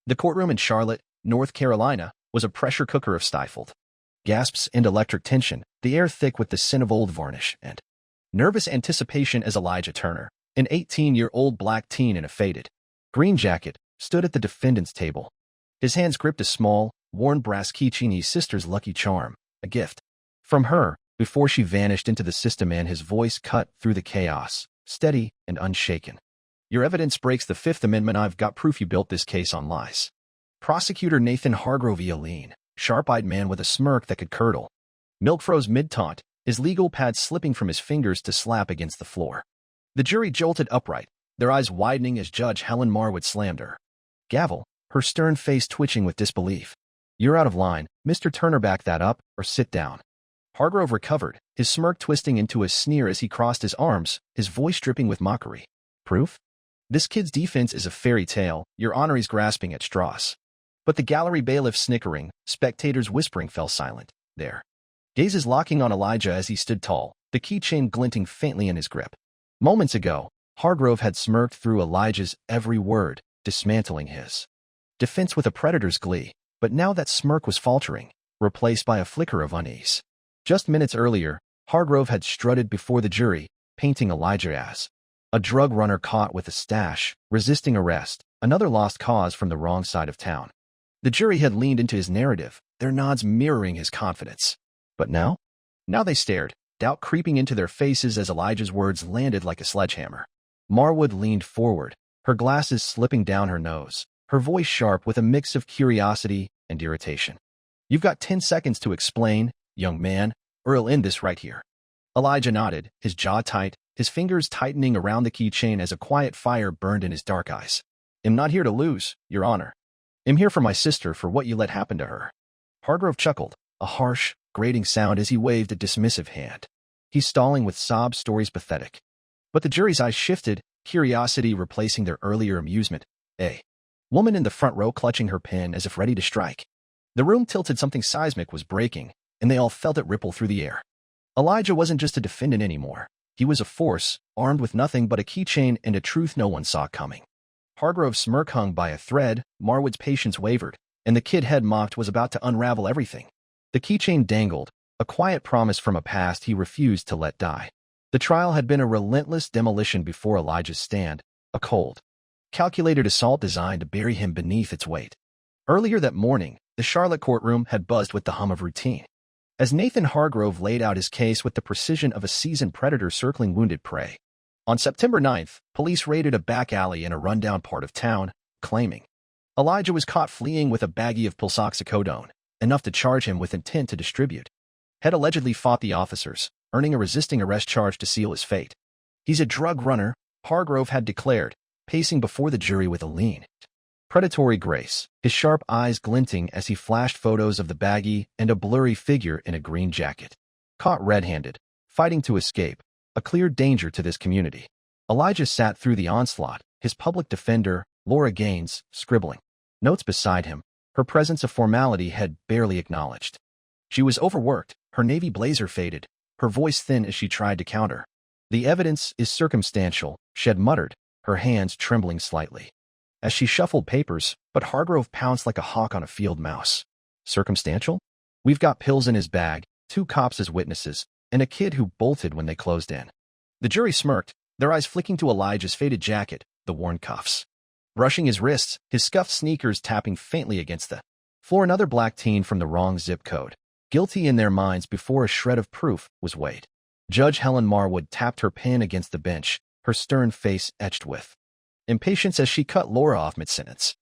The courtroom in Charlotte, North Carolina, was a pressure cooker of stifled gasps and electric tension, the air thick with the scent of old varnish and nervous anticipation as Elijah Turner, an 18-year-old black teen in a faded green jacket, stood at the defendant's table. His hands gripped a small, worn brass keychain, his sister's lucky charm, a gift from her, before she vanished into the system, and his voice cut through the chaos, steady and unshaken. Your evidence breaks the Fifth Amendment. I've got proof you built this case on lies. Prosecutor Nathan Hargrove, a lean, sharp-eyed man with a smirk that could curdle milk, froze mid-taunt, his legal pad slipping from his fingers to slap against the floor. The jury jolted upright, their eyes widening as Judge Helen Marwood slammed her gavel, her stern face twitching with disbelief. You're out of line, Mr. Turner. Back that up, or sit down. Hargrove recovered, his smirk twisting into a sneer as he crossed his arms, his voice dripping with mockery. Proof? This kid's defense is a fairy tale, Your Honor. He's grasping at straws. But the gallery bailiff snickering, spectators whispering fell silent, their gazes locking on Elijah as he stood tall, the keychain glinting faintly in his grip. Moments ago, Hargrove had smirked through Elijah's every word, dismantling his defense with a predator's glee, but now that smirk was faltering, replaced by a flicker of unease. Just minutes earlier, Hargrove had strutted before the jury, painting Elijah as a drug runner caught with a stash, resisting arrest, another lost cause from the wrong side of town. The jury had leaned into his narrative, their nods mirroring his confidence. But now? Now they stared, doubt creeping into their faces as Elijah's words landed like a sledgehammer. Marwood leaned forward, her glasses slipping down her nose, her voice sharp with a mix of curiosity and irritation. You've got 10 seconds to explain, young man, or I'll end this right here. Elijah nodded, his jaw tight, his fingers tightening around the keychain as a quiet fire burned in his dark eyes. I'm not here to lose, Your Honor. I'm here for my sister, for what you let happen to her. Hargrove chuckled, a harsh, grating sound as he waved a dismissive hand. He's stalling with sob stories pathetic. But the jury's eyes shifted, curiosity replacing their earlier amusement. A woman in the front row clutching her pen as if ready to strike. The room tilted, something seismic was breaking, and they all felt it ripple through the air. Elijah wasn't just a defendant anymore. He was a force, armed with nothing but a keychain and a truth no one saw coming. Hargrove's smirk hung by a thread, Marwood's patience wavered, and the kid head mocked was about to unravel everything. The keychain dangled, a quiet promise from a past he refused to let die. The trial had been a relentless demolition before Elijah's stand, a cold, calculated assault designed to bury him beneath its weight. Earlier that morning, the Charlotte courtroom had buzzed with the hum of routine. As Nathan Hargrove laid out his case with the precision of a seasoned predator circling wounded prey. On September 9th, police raided a back alley in a rundown part of town, claiming Elijah was caught fleeing with a baggie of pulsoxicodone, enough to charge him with intent to distribute. Had allegedly fought the officers, earning a resisting arrest charge to seal his fate. He's a drug runner, Hargrove had declared, pacing before the jury with a lean, predatory grace, his sharp eyes glinting as he flashed photos of the baggie and a blurry figure in a green jacket. Caught red-handed, fighting to escape, a clear danger to this community. Elijah sat through the onslaught, his public defender, Laura Gaines, scribbling notes beside him, her presence a formality had barely acknowledged. She was overworked, her navy blazer faded, her voice thin as she tried to counter. The evidence is circumstantial, Shed muttered, her hands trembling slightly. As she shuffled papers, but Hargrove pounced like a hawk on a field mouse. Circumstantial? We've got pills in his bag, 2 cops as witnesses, and a kid who bolted when they closed in. The jury smirked, their eyes flicking to Elijah's faded jacket, the worn cuffs. Brushing his wrists, his scuffed sneakers tapping faintly against the floor. Another black teen from the wrong zip code. Guilty in their minds before a shred of proof was weighed. Judge Helen Marwood tapped her pen against the bench, her stern face etched with impatience as she cut Laura off mid-sentence.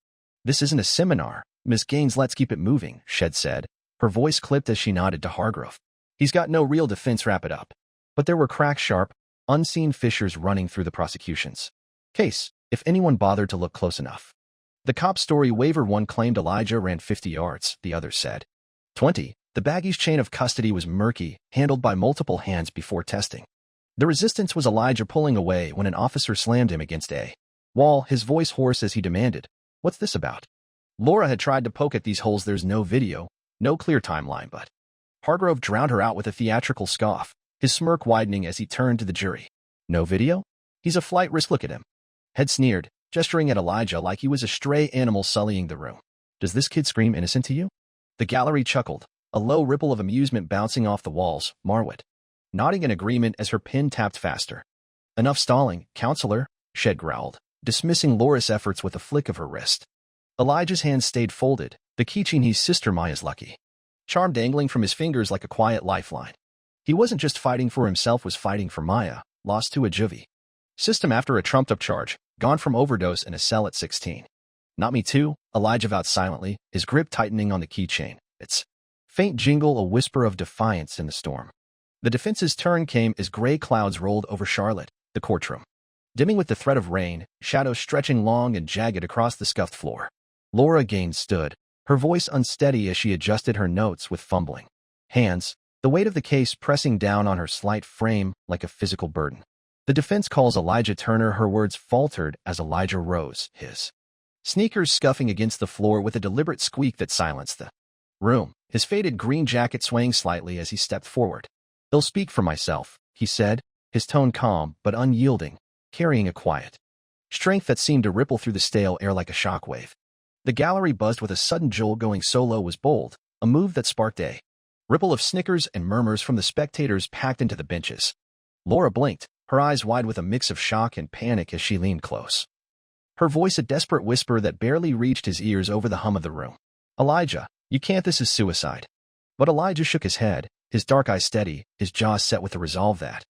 This isn't a seminar, Miss Gaines. Let's keep it moving, Shed said, her voice clipped as she nodded to Hargrove. He's got no real defense, wrap it up. But there were crack-sharp, unseen fissures running through the prosecution's case, if anyone bothered to look close enough. The cop story waiver one claimed Elijah ran 50 yards, the other said 20. The baggie's chain of custody was murky, handled by multiple hands before testing. The resistance was Elijah pulling away when an officer slammed him against a wall, his voice hoarse as he demanded, "What's this about?" Laura had tried to poke at these holes. There's no video, no clear timeline, but Hargrove drowned her out with a theatrical scoff, his smirk widening as he turned to the jury. No video? He's a flight risk. Look at him. Head sneered, gesturing at Elijah like he was a stray animal sullying the room. Does this kid scream innocent to you? The gallery chuckled, a low ripple of amusement bouncing off the walls. Marwood, nodding in agreement as her pen tapped faster. Enough stalling, counselor, Shed growled, dismissing Laura's efforts with a flick of her wrist. Elijah's hands stayed folded, the keychain his sister Maya's lucky charm dangling from his fingers like a quiet lifeline. He wasn't just fighting for himself, was fighting for Maya, lost to a juvie system after a trumped-up charge, gone from overdose in a cell at 16. Not me too, Elijah vowed silently, his grip tightening on the keychain. Its faint jingle, a whisper of defiance in the storm. The defense's turn came as gray clouds rolled over Charlotte, the courtroom, dimming with the threat of rain, shadows stretching long and jagged across the scuffed floor. Laura Gaines stood, her voice unsteady as she adjusted her notes with fumbling hands, the weight of the case pressing down on her slight frame like a physical burden. The defense calls Elijah Turner. Her words faltered as Elijah rose, his sneakers scuffing against the floor with a deliberate squeak that silenced the room, his faded green jacket swaying slightly as he stepped forward. "I'll speak for myself," he said, his tone calm but unyielding, carrying a quiet strength that seemed to ripple through the stale air like a shockwave. The gallery buzzed with a sudden jolt. Going solo was bold, a move that sparked a ripple of snickers and murmurs from the spectators packed into the benches. Laura blinked, her eyes wide with a mix of shock and panic as she leaned close, her voice a desperate whisper that barely reached his ears over the hum of the room. "Elijah, you can't, this is suicide." But Elijah shook his head, his dark eyes steady, his jaws set with a resolve that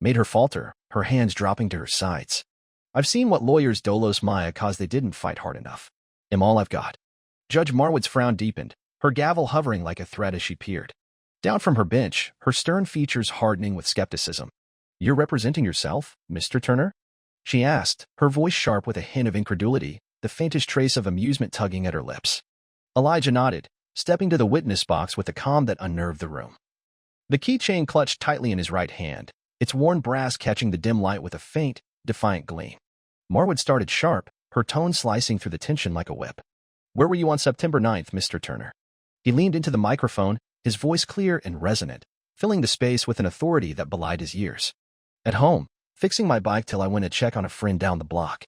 made her falter, her hands dropping to her sides. "I've seen what lawyers dolos Maya cause they didn't fight hard enough. Am all I've got." Judge Marwood's frown deepened, her gavel hovering like a threat as she peered down from her bench, her stern features hardening with skepticism. "You're representing yourself, Mr. Turner?" she asked, her voice sharp with a hint of incredulity, the faintest trace of amusement tugging at her lips. Elijah nodded, stepping to the witness box with a calm that unnerved the room. The keychain clutched tightly in his right hand, its worn brass catching the dim light with a faint, defiant gleam. Marwood started sharp, her tone slicing through the tension like a whip. "Where were you on September 9th, Mr. Turner?" He leaned into the microphone, his voice clear and resonant, filling the space with an authority that belied his years. "At home, fixing my bike till I went to check on a friend down the block."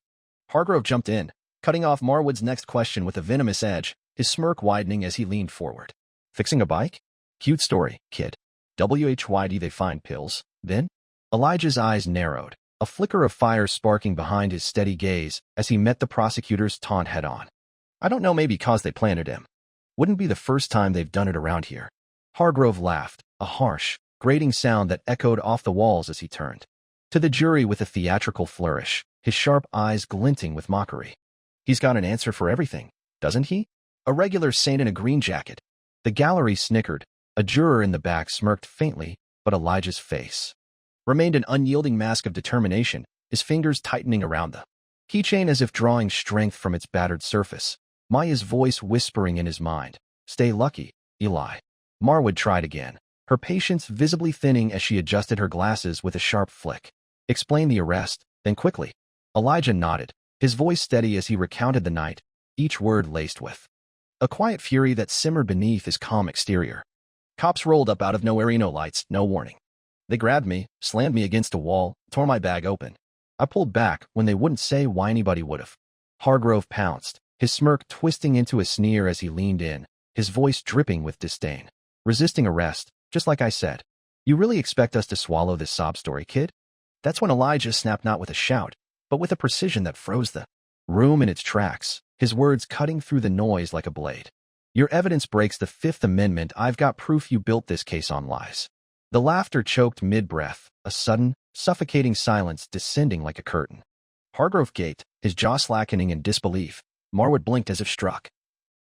Hargrove jumped in, cutting off Marwood's next question with a venomous edge, his smirk widening as he leaned forward. "Fixing a bike? Cute story, kid. Why do they find pills, then?" Elijah's eyes narrowed, a flicker of fire sparking behind his steady gaze as he met the prosecutor's taunt head-on. "I don't know, maybe cause they planted him. Wouldn't be the first time they've done it around here." Hargrove laughed, a harsh, grating sound that echoed off the walls as he turned to the jury with a theatrical flourish, his sharp eyes glinting with mockery. "He's got an answer for everything, doesn't he? A regular saint in a green jacket." The gallery snickered, a juror in the back smirked faintly, but Elijah's face remained an unyielding mask of determination, his fingers tightening around the keychain as if drawing strength from its battered surface. Maya's voice whispering in his mind, "Stay lucky, Eli." Marwood tried again, her patience visibly thinning as she adjusted her glasses with a sharp flick. "Explain the arrest, then quickly." Elijah nodded, his voice steady as he recounted the night, each word laced with a quiet fury that simmered beneath his calm exterior. "Cops rolled up out of nowhere, no lights, no warning. They grabbed me, slammed me against a wall, tore my bag open. I pulled back when they wouldn't say why anybody would've." Hargrove pounced, his smirk twisting into a sneer as he leaned in, his voice dripping with disdain. "Resisting arrest, just like I said. You really expect us to swallow this sob story, kid?" That's when Elijah snapped, not with a shout, but with a precision that froze the room in its tracks, his words cutting through the noise like a blade. "Your evidence breaks the Fifth Amendment. I've got proof you built this case on lies." The laughter choked mid-breath, a sudden, suffocating silence descending like a curtain. Hargrove gaped, his jaw slackening in disbelief. Marwood blinked as if struck,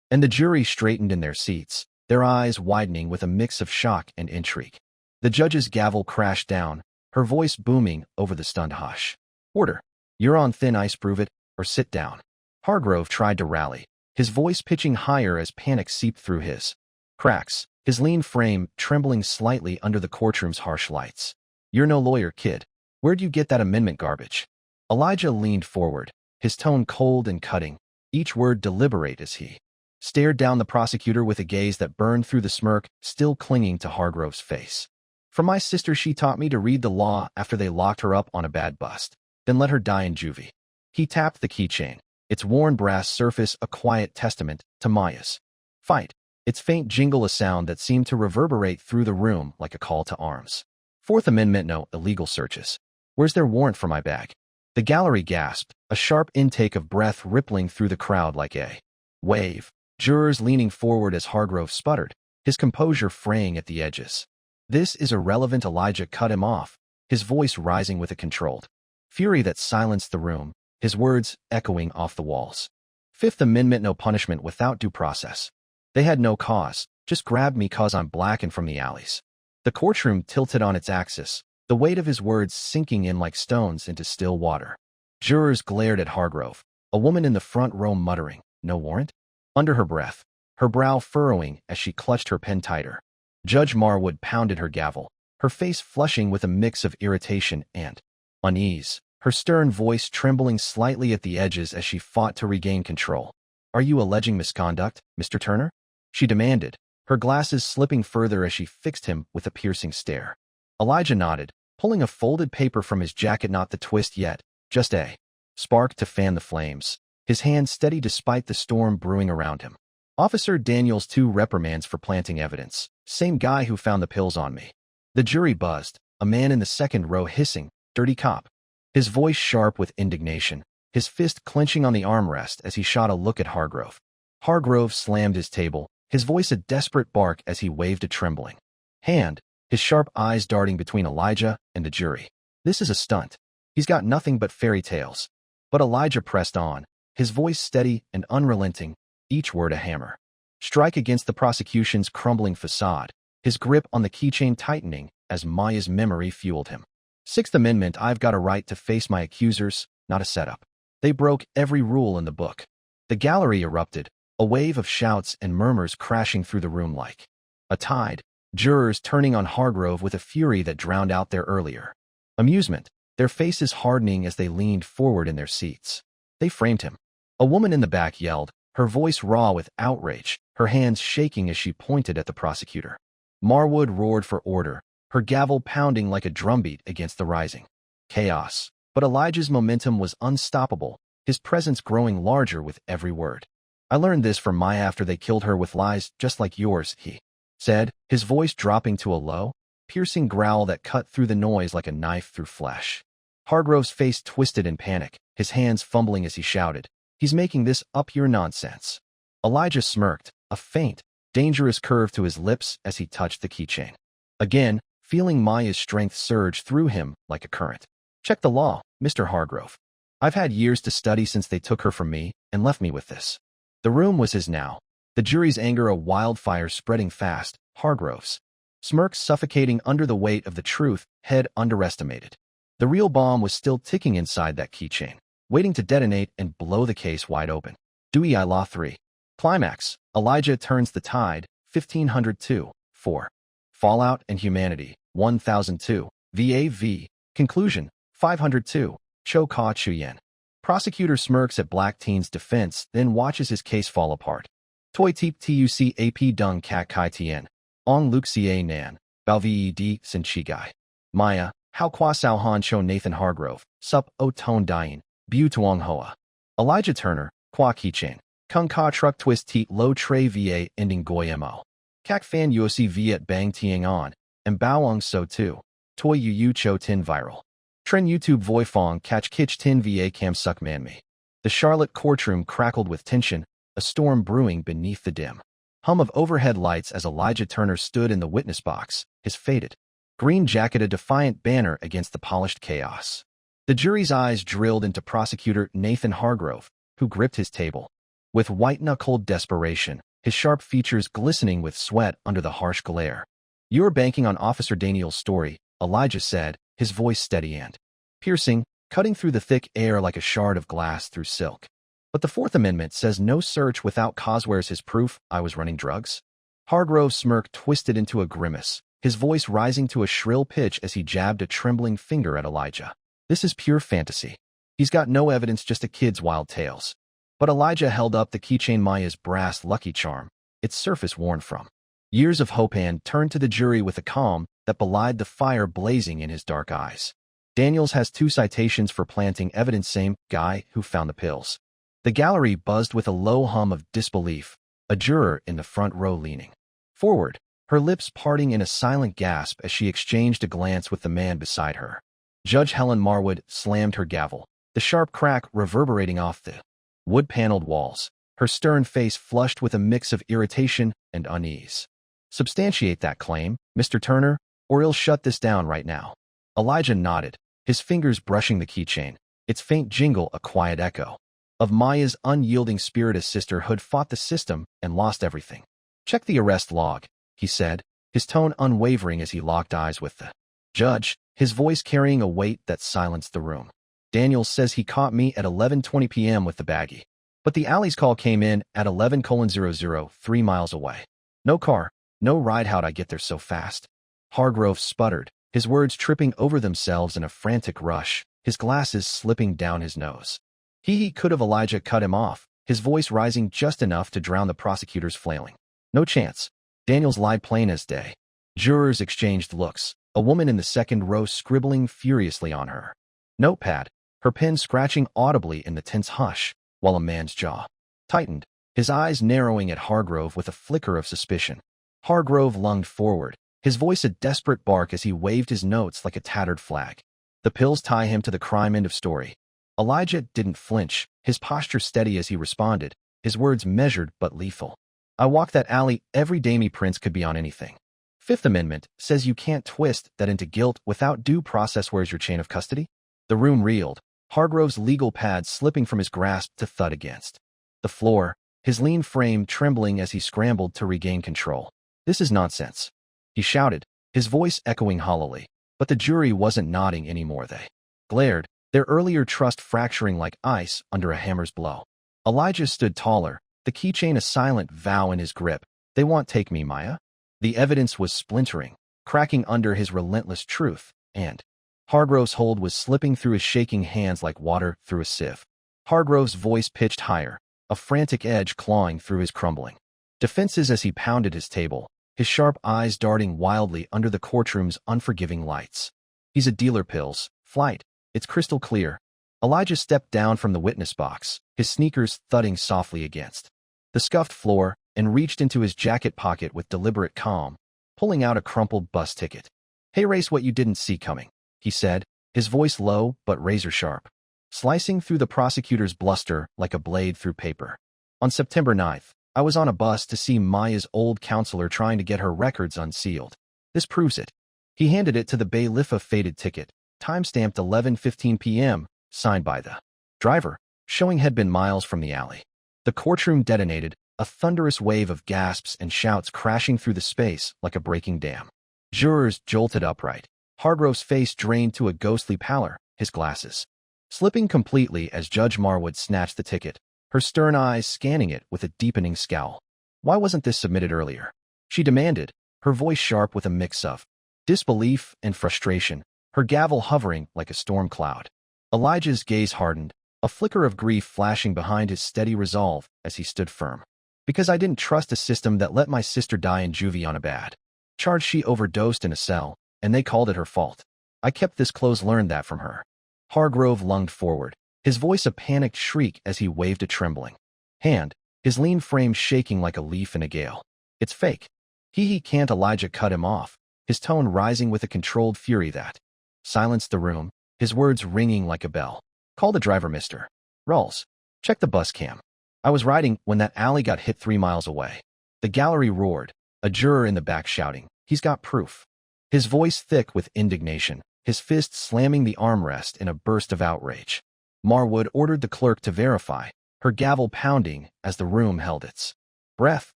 and the jury straightened in their seats, their eyes widening with a mix of shock and intrigue. The judge's gavel crashed down, her voice booming over the stunned hush. "Order. You're on thin ice, prove it, or sit down." Hargrove tried to rally, his voice pitching higher as panic seeped through his cracks, his lean frame trembling slightly under the courtroom's harsh lights. "You're no lawyer, kid. Where'd you get that amendment garbage?" Elijah leaned forward, his tone cold and cutting, each word deliberate as he stared down the prosecutor with a gaze that burned through the smirk still clinging to Hargrove's face. "From my sister, she taught me to read the law after they locked her up on a bad bust, then let her die in juvie." He tapped the keychain, its worn brass surface a quiet testament to Maya's fight. Its faint jingle a sound that seemed to reverberate through the room like a call to arms. Fourth Amendment, no illegal searches. Where's their warrant for my bag? The gallery gasped, a sharp intake of breath rippling through the crowd like a wave. Jurors leaning forward as Hargrove sputtered, his composure fraying at the edges. This is irrelevant. Elijah cut him off, his voice rising with a controlled fury that silenced the room, his words echoing off the walls. Fifth Amendment, no punishment without due process. They had no cause, just grabbed me 'cause I'm black and from the alleys. The courtroom tilted on its axis, the weight of his words sinking in like stones into still water. Jurors glared at Hargrove, a woman in the front row muttering, "No warrant?" under her breath, her brow furrowing as she clutched her pen tighter. Judge Marwood pounded her gavel, her face flushing with a mix of irritation and unease, her stern voice trembling slightly at the edges as she fought to regain control. "Are you alleging misconduct, Mr. Turner?" she demanded, her glasses slipping further as she fixed him with a piercing stare. Elijah nodded, pulling a folded paper from his jacket. "Not the twist yet, just a spark to fan the flames," his hand steady despite the storm brewing around him. "Officer Daniels, 2 reprimands for planting evidence. Same guy who found the pills on me." The jury buzzed, a man in the second row hissing, "Dirty cop." His voice sharp with indignation, his fist clenching on the armrest as he shot a look at Hargrove. Hargrove slammed his table, his voice a desperate bark as he waved a trembling hand, his sharp eyes darting between Elijah and the jury. "This is a stunt. He's got nothing but fairy tales." But Elijah pressed on, his voice steady and unrelenting, each word a hammer. Strike against the prosecution's crumbling facade, his grip on the keychain tightening as Maya's memory fueled him. Sixth Amendment, I've got a right to face my accusers, not a setup. They broke every rule in the book. The gallery erupted, a wave of shouts and murmurs crashing through the room like a tide, jurors turning on Hargrove with a fury that drowned out their earlier amusement, their faces hardening as they leaned forward in their seats. They framed him. A woman in the back yelled, her voice raw with outrage, her hands shaking as she pointed at the prosecutor. Marwood roared for order, her gavel pounding like a drumbeat against the rising chaos. But Elijah's momentum was unstoppable, his presence growing larger with every word. "I learned this from Maya after they killed her with lies just like yours," he said, his voice dropping to a low, piercing growl that cut through the noise like a knife through flesh. Hargrove's face twisted in panic, his hands fumbling as he shouted, "He's making this up your nonsense." Elijah smirked, a faint, dangerous curve to his lips as he touched the keychain. Again, feeling Maya's strength surge through him like a current. "Check the law, Mr. Hargrove. I've had years to study since they took her from me and left me with this." The room was his now, the jury's anger a wildfire spreading fast, Hargrove's smirks suffocating under the weight of the truth head underestimated. The real bomb was still ticking inside that keychain, waiting to detonate and blow the case wide open. Dewey I Law 3. Climax, Elijah turns the tide, 1502, 4. Fallout and Humanity, 1002, VAV. Conclusion, 502, Cho Ka Chuyen. Prosecutor smirks at black teen's defense, then watches his case fall apart. Toi Teep Tuc Ap Dung Kak Kai Tien. Ong Luk Cia Nan, Balved Sin Chigai. Maya, How Kwa Sao Han Cho Nathan Hargrove, Sup O Tone Dien, Bu Tuong Hoa. Elijah Turner, Kwa Keychain. Kung Ka Truck Twist Teet Lo Tre Va Ending Goi Mo. Kak Fan Uoc Viet Bang Tiang On, and Baoang So Tu. Toi Yu Cho Tin Viral. Tren YouTube Voi Fong Catch Kitch Tin Va Cam Suck Man Me. The Charlotte courtroom crackled with tension, a storm brewing beneath the dim hum of overhead lights as Elijah Turner stood in the witness box, his faded green jacket a defiant banner against the polished chaos. The jury's eyes drilled into Prosecutor Nathan Hargrove, who gripped his table. With white-knuckled desperation, his sharp features glistening with sweat under the harsh glare. "You're banking on Officer Daniel's story," Elijah said, his voice steady and piercing, cutting through the thick air like a shard of glass through silk. "But the Fourth Amendment says no search without cause. Where's his proof I was running drugs?" Hargrove's smirk twisted into a grimace, his voice rising to a shrill pitch as he jabbed a trembling finger at Elijah. "This is pure fantasy. He's got no evidence, just a kid's wild tales." But Elijah held up the keychain, Maya's brass lucky charm, its surface worn from years of hope, and turned to the jury with a calm that belied the fire blazing in his dark eyes. Daniels has 2 citations for planting evidence, same guy who found the pills. The gallery buzzed with a low hum of disbelief, a juror in the front row leaning forward, her lips parting in a silent gasp as she exchanged a glance with the man beside her. Judge Helen Marwood slammed her gavel, the sharp crack reverberating off the wood-paneled walls, her stern face flushed with a mix of irritation and unease. "Substantiate that claim, Mr. Turner, or he'll shut this down right now." Elijah nodded, his fingers brushing the keychain, its faint jingle a quiet echo of Maya's unyielding spirit as sisterhood fought the system and lost everything. "Check the arrest log," he said, his tone unwavering as he locked eyes with the judge, his voice carrying a weight that silenced the room. "Daniels says he caught me at 11:20 p.m. with the baggie. But the alley's call came in at 11:00, 3 miles away. No car, no ride. How'd I get there so fast?" Hargrove sputtered, his words tripping over themselves in a frantic rush, his glasses slipping down his nose. He could have. Elijah cut him off, his voice rising just enough to drown the prosecutor's flailing. "No chance." Daniels lied plain as day. Jurors exchanged looks, a woman in the second row scribbling furiously on her notepad, her pen scratching audibly in the tense hush, while a man's jaw tightened, his eyes narrowing at Hargrove with a flicker of suspicion. Hargrove lunged forward, his voice a desperate bark as he waved his notes like a tattered flag. "The pills tie him to the crime, end of story." Elijah didn't flinch, his posture steady as he responded, his words measured but lethal. "I walk that alley every day. Me prints could be on anything. Fifth Amendment says you can't twist that into guilt without due process. Where's your chain of custody?" The room reeled, Hargrove's legal pad slipping from his grasp to thud against the floor, his lean frame trembling as he scrambled to regain control. "This is nonsense," he shouted, his voice echoing hollowly. But the jury wasn't nodding anymore. They glared, their earlier trust fracturing like ice under a hammer's blow. Elijah stood taller, the keychain a silent vow in his grip. "They want take me, Maya." The evidence was splintering, cracking under his relentless truth, and Hargrove's hold was slipping through his shaking hands like water through a sieve. Hargrove's voice pitched higher, a frantic edge clawing through his crumbling defenses as he pounded his table, his sharp eyes darting wildly under the courtroom's unforgiving lights. "He's a dealer. Pills. Flight. It's crystal clear." Elijah stepped down from the witness box, his sneakers thudding softly against the scuffed floor, and reached into his jacket pocket with deliberate calm, pulling out a crumpled bus ticket. "Hey, race what you didn't see coming," he said, his voice low but razor-sharp, slicing through the prosecutor's bluster like a blade through paper. "On September 9th, I was on a bus to see Maya's old counselor trying to get her records unsealed. This proves it." He handed it to the bailiff, a faded ticket, time-stamped 11:15 p.m., signed by the driver, showing had been miles from the alley. The courtroom detonated, a thunderous wave of gasps and shouts crashing through the space like a breaking dam. Jurors jolted upright, Hargrove's face drained to a ghostly pallor, his glasses slipping completely as Judge Marwood snatched the ticket, her stern eyes scanning it with a deepening scowl. "Why wasn't this submitted earlier?" she demanded, her voice sharp with a mix of disbelief and frustration, her gavel hovering like a storm cloud. Elijah's gaze hardened, a flicker of grief flashing behind his steady resolve as he stood firm. "Because I didn't trust a system that let my sister die in juvie on a bad charge. She overdosed in a cell, and they called it her fault. I kept this close, learned that from her." Hargrove lunged forward, his voice a panicked shriek as he waved a trembling hand, his lean frame shaking like a leaf in a gale. "It's fake." He can't." Elijah cut him off, his tone rising with a controlled fury that silenced the room, his words ringing like a bell. "Call the driver, Mr. Rawls. Check the bus cam. I was riding when that alley got hit 3 miles away." The gallery roared, a juror in the back shouting, "He's got proof." His voice thick with indignation, his fist slamming the armrest in a burst of outrage. Marwood ordered the clerk to verify, her gavel pounding as the room held its breath,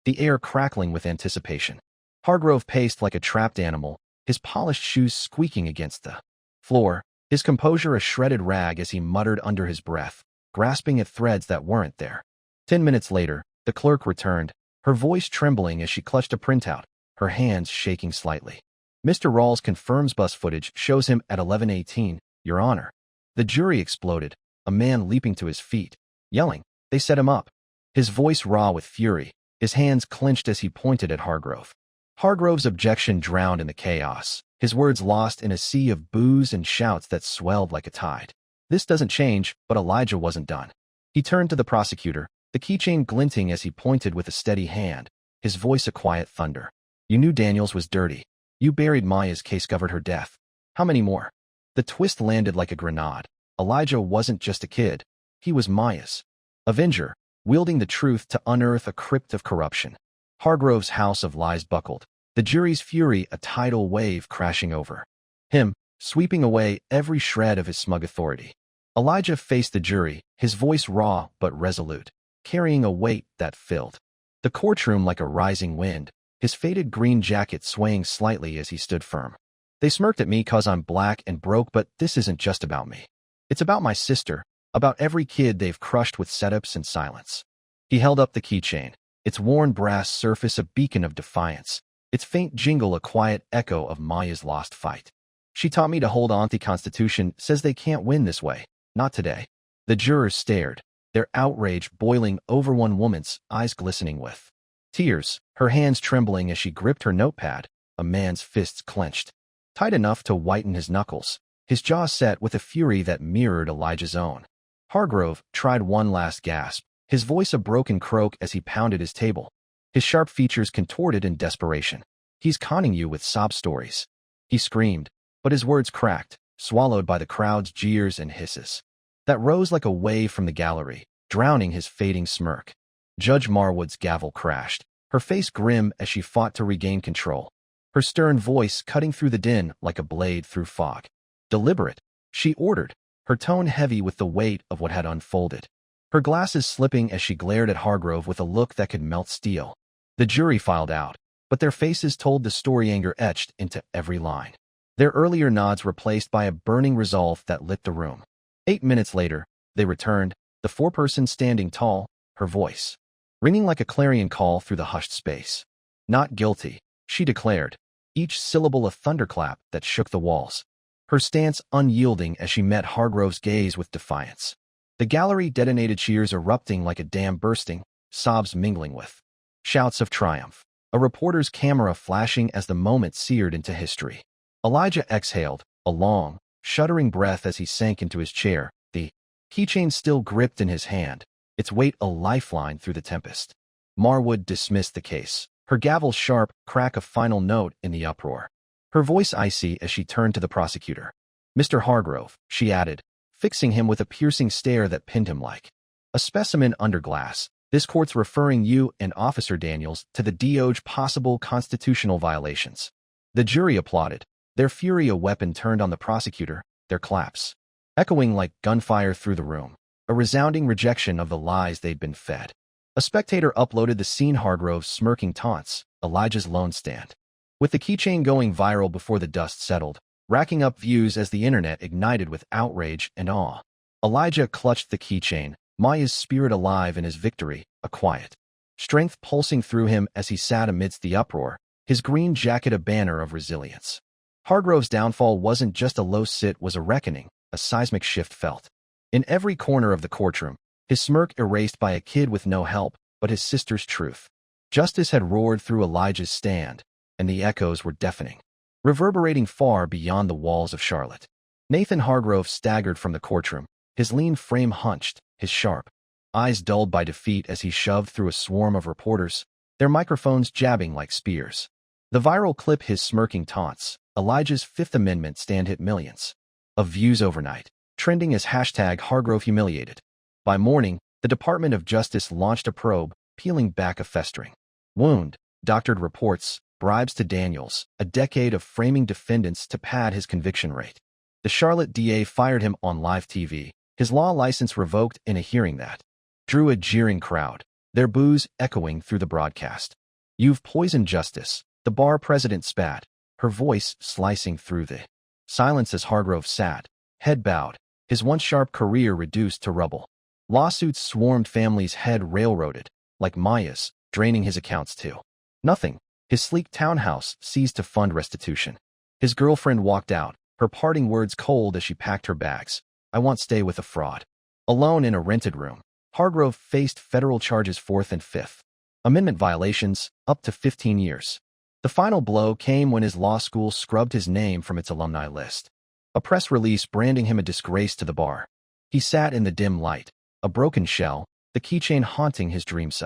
the air crackling with anticipation. Hargrove paced like a trapped animal, his polished shoes squeaking against the floor, his composure a shredded rag as he muttered under his breath, grasping at threads that weren't there. 10 minutes later, the clerk returned, her voice trembling as she clutched a printout, her hands shaking slightly. "Mr. Rawls confirms bus footage shows him at 11:18, Your Honor." The jury exploded, a man leaping to his feet, yelling, "They set him up." His voice raw with fury, his hands clenched as he pointed at Hargrove. Hargrove's objection drowned in the chaos, his words lost in a sea of boos and shouts that swelled like a tide. This doesn't change, but Elijah wasn't done. He turned to the prosecutor, the keychain glinting as he pointed with a steady hand, his voice a quiet thunder. You knew Daniels was dirty. You buried Maya's case, covered her death. How many more? The twist landed like a grenade. Elijah wasn't just a kid. He was Maya's avenger, wielding the truth to unearth a crypt of corruption. Hargrove's house of lies buckled, the jury's fury a tidal wave crashing over him, sweeping away every shred of his smug authority. Elijah faced the jury, his voice raw but resolute, carrying a weight that filled the courtroom like a rising wind, his faded green jacket swaying slightly as he stood firm. They smirked at me 'cause I'm black and broke, but this isn't just about me. It's about my sister, about every kid they've crushed with setups and silence. He held up the keychain, its worn brass surface a beacon of defiance, its faint jingle a quiet echo of Maya's lost fight. She taught me to hold on. The Constitution says they can't win this way. Not today. The jurors stared, their outrage boiling over one woman's eyes glistening with tears, her hands trembling as she gripped her notepad, a man's fists clenched, tight enough to whiten his knuckles, his jaw set with a fury that mirrored Elijah's own. Hargrove tried one last gasp, his voice a broken croak as he pounded his table, his sharp features contorted in desperation. He's conning you with sob stories. He screamed, but his words cracked, swallowed by the crowd's jeers and hisses that rose like a wave from the gallery, drowning his fading smirk. Judge Marwood's gavel crashed, her face grim as she fought to regain control, her stern voice cutting through the din like a blade through fog. Deliberate, she ordered, her tone heavy with the weight of what had unfolded, her glasses slipping as she glared at Hargrove with a look that could melt steel. The jury filed out, but their faces told the story, anger etched into every line, their earlier nods replaced by a burning resolve that lit the room. 8 minutes later, they returned, the foreperson standing tall, her voice ringing like a clarion call through the hushed space. Not guilty, she declared, each syllable a thunderclap that shook the walls, her stance unyielding as she met Hargrove's gaze with defiance. The gallery detonated, cheers erupting like a dam bursting, sobs mingling with shouts of triumph, a reporter's camera flashing as the moment seared into history. Elijah exhaled, a long, shuddering breath as he sank into his chair, the keychain still gripped in his hand, its weight a lifeline through the tempest. Marwood dismissed the case, her gavel's sharp crack a final note in the uproar, her voice icy as she turned to the prosecutor. Mr. Hargrove, she added, fixing him with a piercing stare that pinned him like a specimen under glass, this court's referring you and Officer Daniels to the DOJ's possible constitutional violations. The jury applauded, their fury a weapon turned on the prosecutor, their claps echoing like gunfire through the room, a resounding rejection of the lies they'd been fed. A spectator uploaded the scene, Hargrove's smirking taunts, Elijah's lone stand, with the keychain going viral before the dust settled, racking up views as the internet ignited with outrage and awe. Elijah clutched the keychain, Maya's spirit alive in his victory, a quiet strength pulsing through him as he sat amidst the uproar, his green jacket a banner of resilience. Hargrove's downfall wasn't just a low sit, was a reckoning, a seismic shift felt in every corner of the courtroom, his smirk erased by a kid with no help but his sister's truth. Justice had roared through Elijah's stand, and the echoes were deafening, reverberating far beyond the walls of Charlotte. Nathan Hargrove staggered from the courtroom, his lean frame hunched, his sharp eyes dulled by defeat as he shoved through a swarm of reporters, their microphones jabbing like spears. The viral clip, his smirking taunts, Elijah's Fifth Amendment stand, hit millions of views overnight, trending as hashtag Hargrove humiliated. By morning, the Department of Justice launched a probe, peeling back a festering wound, doctored reports, bribes to Daniels, a decade of framing defendants to pad his conviction rate. The Charlotte DA fired him on live TV, his law license revoked in a hearing that drew a jeering crowd, their boos echoing through the broadcast. You've poisoned justice, the bar president spat, her voice slicing through the silence as Hargrove sat, head bowed, his once sharp career reduced to rubble. Lawsuits swarmed, families' head railroaded, like Maya's, draining his accounts too. Nothing. His sleek townhouse seized to fund restitution. His girlfriend walked out, her parting words cold as she packed her bags. I won't stay with a fraud. Alone in a rented room, Hargrove faced federal charges, Fourth and Fifth Amendment violations, up to 15 years. The final blow came when his law school scrubbed his name from its alumni list. A press release branding him a disgrace to the bar. He sat in the dim light, a broken shell, the keychain haunting his dreams.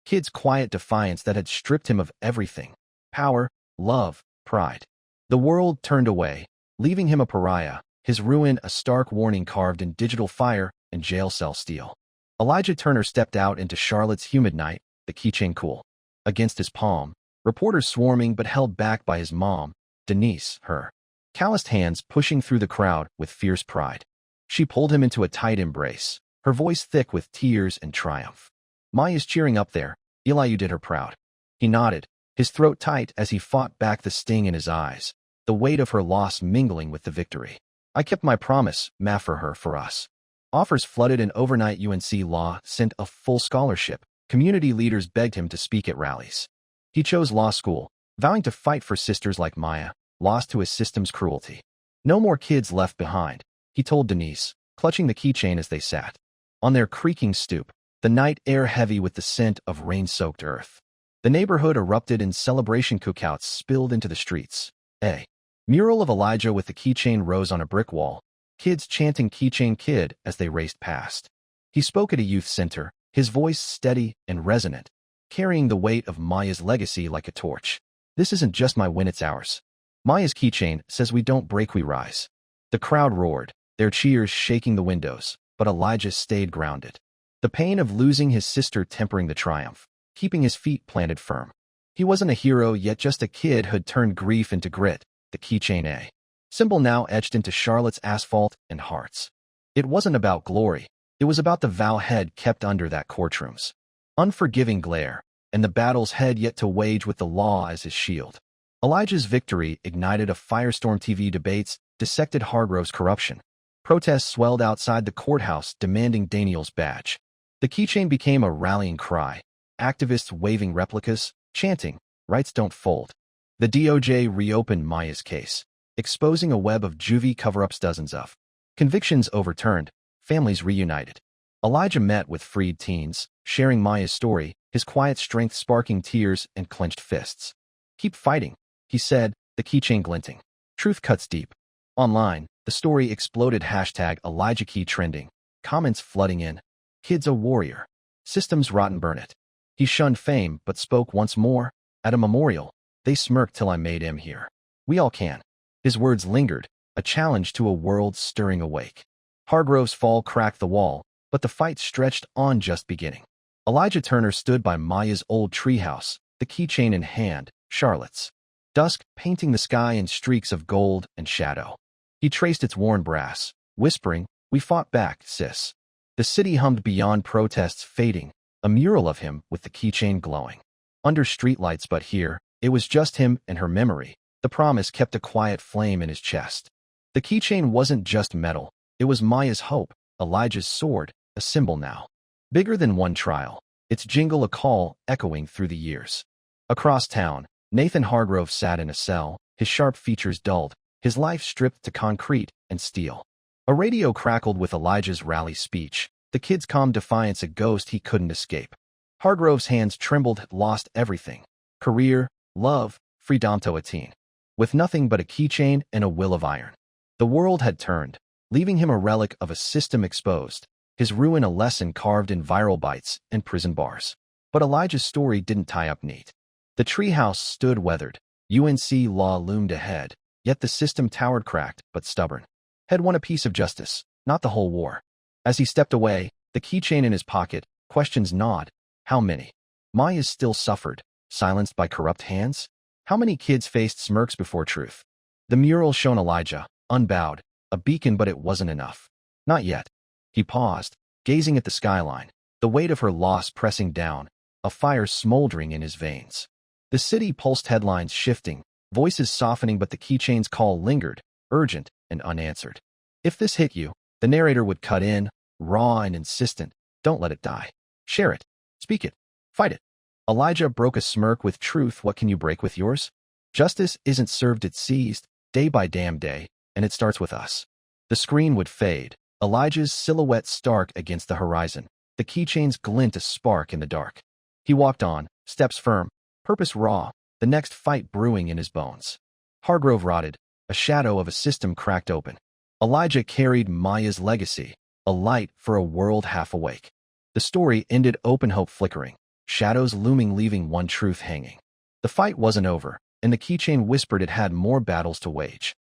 Kid's quiet defiance that had stripped him of everything: power, love, pride. The world turned away, leaving him a pariah, his ruin a stark warning carved in digital fire and jail cell steel. Elijah Turner stepped out into Charlotte's humid night, the keychain cool against his palm, reporters swarming but held back by his mom, Denise, her calloused hands pushing through the crowd with fierce pride. She pulled him into a tight embrace, her voice thick with tears and triumph. "Maya's cheering up there. Eli, you did her proud." He nodded, his throat tight as he fought back the sting in his eyes, the weight of her loss mingling with the victory. "I kept my promise, ma, for us." Offers flooded and overnight UNC Law sent a full scholarship. Community leaders begged him to speak at rallies. He chose law school, vowing to fight for sisters like Maya, lost to his system's cruelty. "No more kids left behind," he told Denise, clutching the keychain as they sat on their creaking stoop, the night air heavy with the scent of rain-soaked earth. The neighborhood erupted in celebration. Cookouts spilled into the streets. A mural of Elijah with the keychain rose on a brick wall, kids chanting "Keychain Kid" as they raced past. He spoke at a youth center, his voice steady and resonant, carrying the weight of Maya's legacy like a torch. "This isn't just my win, it's ours. Maya's keychain says we don't break, we rise." The crowd roared, their cheers shaking the windows, but Elijah stayed grounded. The pain of losing his sister tempering the triumph, keeping his feet planted firm. He wasn't a hero yet, just a kid who'd turned grief into grit, the keychain A symbol now etched into Charlotte's asphalt and hearts. It wasn't about glory, it was about the vow head kept under that courtroom's unforgiving glare, and the battles head yet to wage with the law as his shield. Elijah's victory ignited a firestorm. TV debates dissected Hargrove's corruption. Protests swelled outside the courthouse demanding Daniel's badge. The keychain became a rallying cry, activists waving replicas, chanting, "Rights don't fold." The DOJ reopened Maya's case, exposing a web of juvie cover-ups, dozens of convictions overturned, families reunited. Elijah met with freed teens, sharing Maya's story, his quiet strength sparking tears and clenched fists. "Keep fighting," he said, the keychain glinting. Truth cuts deep. Online, the story exploded. #ElijahKey trending, comments flooding in. "Kid's a warrior. Systems rotten, burn it." He shunned fame but spoke once more. At a memorial, "They smirked till I made him here. We all can." His words lingered, a challenge to a world stirring awake. Hargrove's fall cracked the wall, but the fight stretched on, just beginning. Elijah Turner stood by Maya's old treehouse, the keychain in hand, Charlotte's. Dusk painting the sky in streaks of gold and shadow. He traced its worn brass, whispering, "We fought back, sis." The city hummed beyond, protests fading, a mural of him with the keychain glowing under streetlights, but here, it was just him and her memory. The promise kept a quiet flame in his chest. The keychain wasn't just metal, it was Maya's hope, Elijah's sword, a symbol now. Bigger than one trial, its jingle a call echoing through the years. Across town, Nathan Hargrove sat in a cell, his sharp features dulled, his life stripped to concrete and steel. A radio crackled with Elijah's rally speech, the kid's calm defiance a ghost he couldn't escape. Hargrove's hands trembled, had lost everything: career, love, freedom to a teen. With nothing but a keychain and a will of iron. The world had turned, leaving him a relic of a system exposed, his ruin a lesson carved in viral bites and prison bars. But Elijah's story didn't tie up neat. The treehouse stood weathered, UNC Law loomed ahead, yet the system towered cracked but stubborn. Had won a piece of justice, not the whole war. As he stepped away, the keychain in his pocket, questions gnawed. How many? Maya's still suffered, silenced by corrupt hands? How many kids faced smirks before truth? The mural shone Elijah, unbowed, a beacon, but it wasn't enough. Not yet. He paused, gazing at the skyline, the weight of her loss pressing down, a fire smoldering in his veins. The city pulsed, headlines shifting, voices softening, but the keychain's call lingered, urgent and unanswered. If this hit you, the narrator would cut in, raw and insistent. Don't let it die. Share it. Speak it. Fight it. Elijah broke a smirk with truth. What can you break with yours? Justice isn't served, it's seized, day by damn day, and it starts with us. The screen would fade, Elijah's silhouette stark against the horizon, the keychain's glint a spark in the dark. He walked on, steps firm, purpose raw, the next fight brewing in his bones. Hargrove rotted, a shadow of a system cracked open. Elijah carried Maya's legacy, a light for a world half awake. The story ended open hope flickering, shadows looming leaving one truth hanging. The fight wasn't over, and the keychain whispered it had more battles to wage.